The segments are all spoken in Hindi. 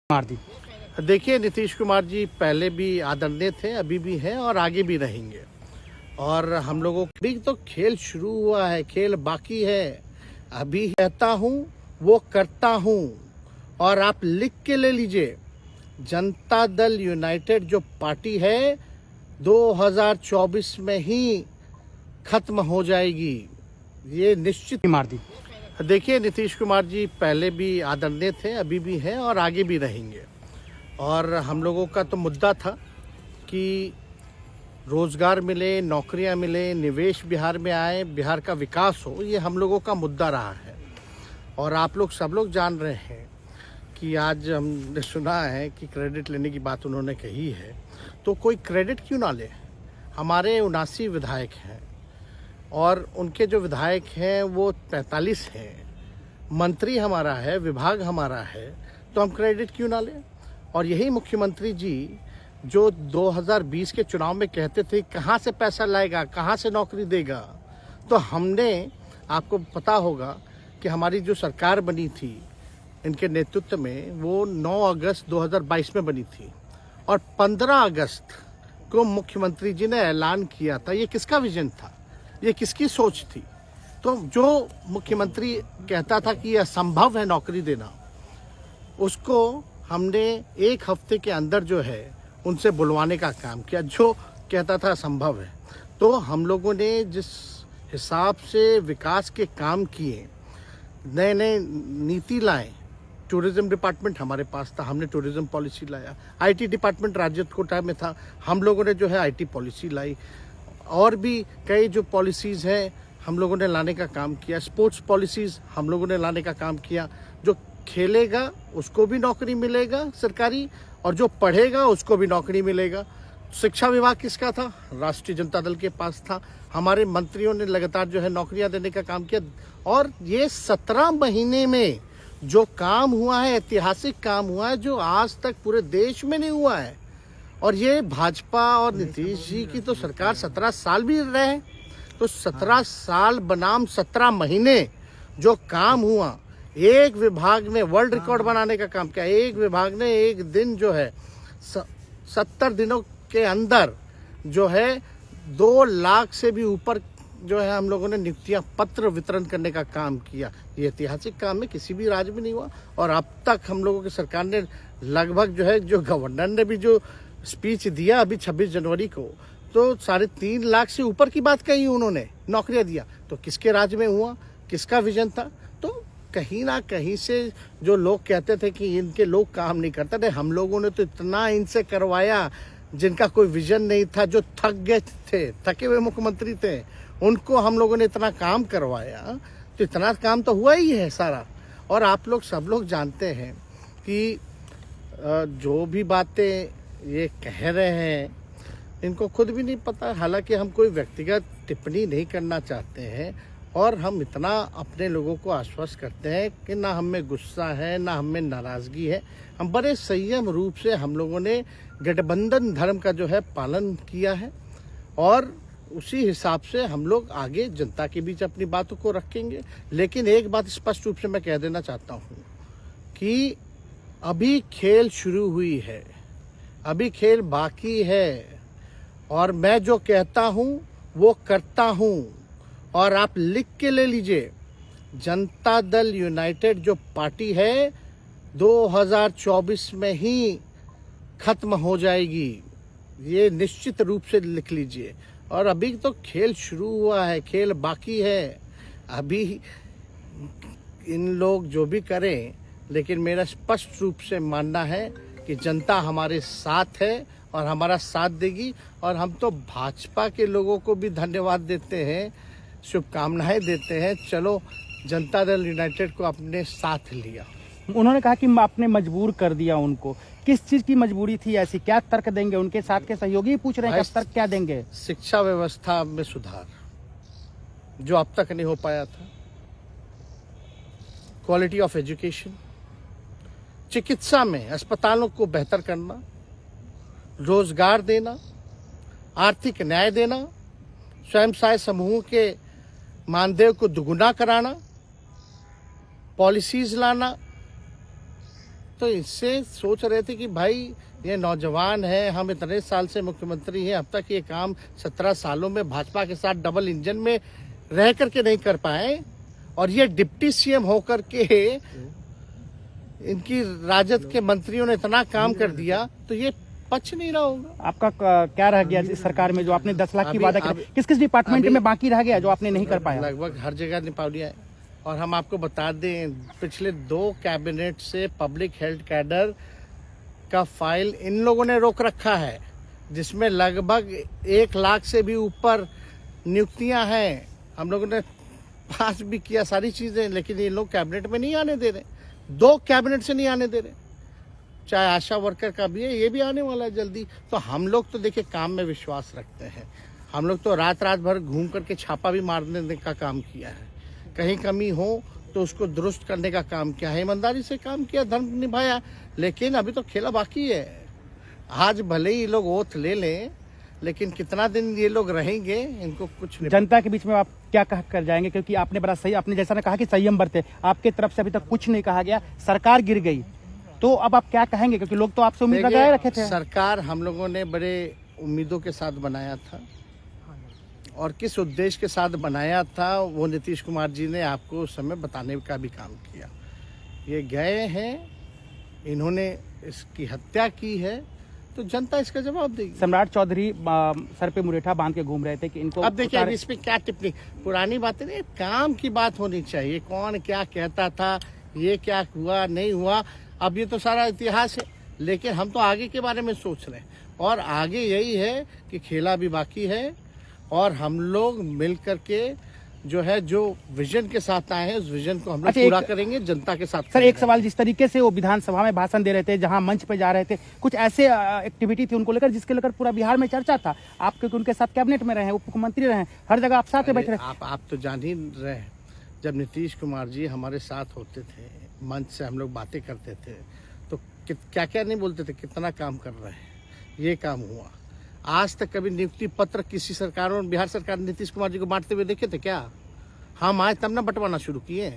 मार दी। देखिए, नीतीश कुमार जी पहले भी आदरणीय थे, अभी भी हैं और आगे भी रहेंगे। और हम लोगों भी तो खेल शुरू हुआ है, खेल बाकी है। अभी कहता हूँ वो करता हूँ। और आप लिख के ले लीजिए, जनता दल यूनाइटेड जो पार्टी है 2024 में ही खत्म हो जाएगी, ये निश्चित। मार दी। देखिए, नीतीश कुमार जी पहले भी आदरणीय थे, अभी भी हैं और आगे भी रहेंगे। और हम लोगों का तो मुद्दा था कि रोजगार मिले, नौकरियां मिले, निवेश बिहार में आए, बिहार का विकास हो, ये हम लोगों का मुद्दा रहा है। और आप लोग सब लोग जान रहे हैं कि आज हमने सुना है कि क्रेडिट लेने की बात उन्होंने कही है, तो कोई क्रेडिट क्यों ना ले। हमारे 79 विधायक हैं और उनके जो विधायक हैं वो 45 हैं, मंत्री हमारा है, विभाग हमारा है, तो हम क्रेडिट क्यों ना लें। और यही मुख्यमंत्री जी जो 2020 के चुनाव में कहते थे कहाँ से पैसा लाएगा, कहाँ से नौकरी देगा, तो हमने, आपको पता होगा कि हमारी जो सरकार बनी थी इनके नेतृत्व में, वो 9 अगस्त 2022 में बनी थी और 15 अगस्त को मुख्यमंत्री जी ने ऐलान किया था। ये किसका विजन था, ये किसकी सोच थी। तो जो मुख्यमंत्री कहता था कि यह असंभव है नौकरी देना, उसको हमने एक हफ्ते के अंदर जो है उनसे बुलवाने का काम किया, जो कहता था असंभव है। तो हम लोगों ने जिस हिसाब से विकास के काम किए, नए नए नीति लाए, टूरिज्म डिपार्टमेंट हमारे पास था, हमने टूरिज्म पॉलिसी लाया। आईटी डिपार्टमेंट राज्य कोटा में था, हम लोगों ने जो है आईटी पॉलिसी लाई। और भी कई जो पॉलिसीज़ हैं हम लोगों ने लाने का काम किया। स्पोर्ट्स पॉलिसीज़ हम लोगों ने लाने का काम किया। जो खेलेगा उसको भी नौकरी मिलेगा सरकारी, और जो पढ़ेगा उसको भी नौकरी मिलेगा। शिक्षा विभाग किसका था, राष्ट्रीय जनता दल के पास था। हमारे मंत्रियों ने लगातार जो है नौकरियां देने का काम किया। और ये 17 महीने में जो काम हुआ है, ऐतिहासिक काम हुआ है, जो आज तक पूरे देश में नहीं हुआ है। और ये भाजपा और नीतीश जी की तो सरकार 17 साल भी रहे, तो 17 साल बनाम 17 महीने जो काम हुआ, एक विभाग ने वर्ल्ड रिकॉर्ड बनाने का काम किया। एक विभाग ने एक दिन जो है 70 दिनों के अंदर जो है 2 लाख से भी ऊपर जो है हम लोगों ने नियुक्तियां पत्र वितरण करने का काम किया। ये ऐतिहासिक काम है, किसी भी राज्य में नहीं हुआ। और अब तक हम लोगों की सरकार ने लगभग जो है, जो गवर्नर ने भी जो स्पीच दिया अभी 26 जनवरी को, तो 3.5 लाख से ऊपर की बात कही उन्होंने, नौकरियां दिया। तो किसके राज्य में हुआ, किसका विजन था। तो कहीं ना कहीं से जो लोग कहते थे कि इनके लोग काम नहीं करते थे, हम लोगों ने तो इतना इनसे करवाया जिनका कोई विजन नहीं था, जो थक गए थे, थके हुए मुख्यमंत्री थे, उनको हम लोगों ने इतना काम करवाया। तो इतना काम तो हुआ ही है सारा। और आप लोग सब लोग जानते हैं कि जो भी बातें ये कह रहे हैं इनको खुद भी नहीं पता। हालांकि हम कोई व्यक्तिगत टिप्पणी नहीं करना चाहते हैं, और हम इतना अपने लोगों को आश्वस्त करते हैं कि ना हमें गुस्सा है, ना हमें नाराज़गी है। हम बड़े संयम रूप से हम लोगों ने गठबंधन धर्म का जो है पालन किया है, और उसी हिसाब से हम लोग आगे जनता के बीच अपनी बातों को रखेंगे। लेकिन एक बात स्पष्ट रूप से मैं कह देना चाहता हूँ कि अभी खेल शुरू हुई है, अभी खेल बाकी है। और मैं जो कहता हूँ वो करता हूँ। और आप लिख के ले लीजिए, जनता दल यूनाइटेड जो पार्टी है 2024 में ही खत्म हो जाएगी, ये निश्चित रूप से लिख लीजिए। और अभी तो खेल शुरू हुआ है, खेल बाकी है। अभी इन लोग जो भी करें, लेकिन मेरा स्पष्ट रूप से मानना है कि जनता हमारे साथ है और हमारा साथ देगी। और हम तो भाजपा के लोगों को भी धन्यवाद देते हैं, शुभकामनाएं देते हैं। चलो, जनता दल यूनाइटेड को अपने साथ लिया। उन्होंने कहा कि आपने मजबूर कर दिया उनको। किस चीज की मजबूरी थी ऐसी, क्या तर्क देंगे? उनके साथ के सहयोगी पूछ रहे हैं, क्या तर्क क्या देंगे? शिक्षा व्यवस्था में सुधार जो अब तक नहीं हो पाया था, क्वालिटी ऑफ एजुकेशन, चिकित्सा में अस्पतालों को बेहतर करना, रोजगार देना, आर्थिक न्याय देना, स्वयं सहायता समूह के मानदेय को दुगुना कराना, पॉलिसीज लाना, तो इससे सोच रहे थे कि भाई ये नौजवान है, हम इतने साल से मुख्यमंत्री हैं, अब तक ये काम 17 सालों में भाजपा के साथ डबल इंजन में रह करके नहीं कर पाए, और ये डिप्टी सीएम होकर के इनकी राजद के मंत्रियों ने इतना काम कर दिया, तो ये पच नहीं रहा होगा। आपका क्या रह गया इस सरकार में जो आपने 10 लाख की वादा किया, किस किस डिपार्टमेंट में बाकी रह गया जो आपने नहीं कर पाया? लगभग हर जगह निपा लिया है। और हम आपको बता दें, पिछले 2 कैबिनेट से पब्लिक हेल्थ कैडर का फाइल इन लोगों ने रोक रखा है, जिसमें लगभग 1 लाख से भी ऊपर नियुक्तियां हैं। हम लोगों ने पास भी किया सारी चीजें, लेकिन ये लोग कैबिनेट में नहीं आने दे रहे। 2 कैबिनेट से नहीं आने दे रहे। चाहे आशा वर्कर का भी है, ये भी आने वाला है जल्दी। तो हम लोग तो देखिए काम में विश्वास रखते हैं। हम लोग तो रात भर घूम करके छापा भी मारने का काम किया है। कहीं कमी हो तो उसको दुरुस्त करने का काम किया है, ईमानदारी से काम किया, धर्म निभाया। लेकिन अभी तो खेला बाकी है। आज भले ही लोग ओथ ले लें, लेकिन कितना दिन ये लोग रहेंगे, इनको कुछ नहीं। जनता के बीच में आप क्या कह कर जाएंगे? क्योंकि आपने बड़ा सही, आपने जैसा ने कहा कि संयम बरते, आपके तरफ से अभी तक कुछ नहीं कहा गया, सरकार गिर गई, तो अब आप क्या कहेंगे? क्योंकि लोग तो आपसे उम्मीद लगाए रखे थे। सरकार हम लोगों ने बड़े उम्मीदों के साथ बनाया था, और किस उद्देश्य के साथ बनाया था वो नीतीश कुमार जी ने आपको उस समय बताने का भी काम किया। ये गए हैं, इन्होंने इसकी हत्या की है, तो जनता इसका जवाब देगी। सम्राट चौधरी सर पे मुरेठा बांध के घूम रहे थे कि इनको अब देखिए, अब इस पे क्या टिप्पणी, पुरानी बातें नहीं, काम की बात होनी चाहिए। कौन क्या कहता था, ये क्या हुआ नहीं हुआ, अब ये तो सारा इतिहास है। लेकिन हम तो आगे के बारे में सोच रहे हैं, और आगे यही है कि खेला भी बाकी है, और हम लोग मिल करके जो है, जो विजन के साथ आए हैं, उस विजन को हम लोग पूरा करेंगे जनता के साथ। सर, एक सवाल, जिस तरीके से वो विधानसभा में भाषण दे रहे थे, जहां मंच पे जा रहे थे, कुछ ऐसे एक्टिविटी थी उनको लेकर जिसके लेकर पूरा बिहार में चर्चा था। आप क्योंकि उनके साथ कैबिनेट में रहे हैं, उप मुख्यमंत्री रहे हैं, हर जगह आप साथ में बैठे रहे। आप तो जान ही रहे हैं, जब नीतीश कुमार जी हमारे साथ होते थे, मंच से हम लोग बातें करते थे, तो क्या क्या नहीं बोलते थे, कितना काम कर रहे हैं, ये काम हुआ। आज तक कभी नियुक्ति पत्र किसी सरकारों, बिहार सरकार नीतीश कुमार जी को बांटते हुए देखे थे क्या? हम आए तब ना बंटवाना शुरू किए,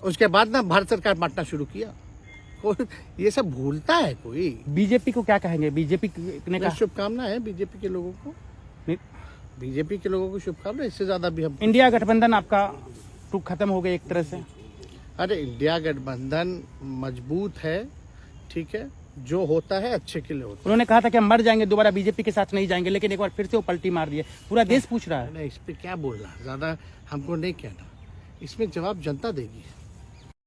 उसके बाद ना भारत सरकार बांटना शुरू किया। कोई ये सब भूलता है कोई? बीजेपी को क्या कहेंगे? बीजेपी ने कहा शुभकामना है बीजेपी के लोगों को, बीजेपी के लोगों को शुभकामना। इससे ज्यादा भी हम, इंडिया गठबंधन आपका टूक खत्म हो गया एक तरह से। अरे इंडिया गठबंधन मजबूत है, ठीक है, जो होता है अच्छे के लिए होता है। उन्होंने कहा था कि हम मर जाएंगे, दोबारा बीजेपी के साथ नहीं जाएंगे, लेकिन एक बार फिर से वो पलटी मार दिए। पूरा देश पूछ रहा है। इस पे क्या बोलना, ज्यादा हमको नहीं कहना, इसमें जवाब जनता देगी।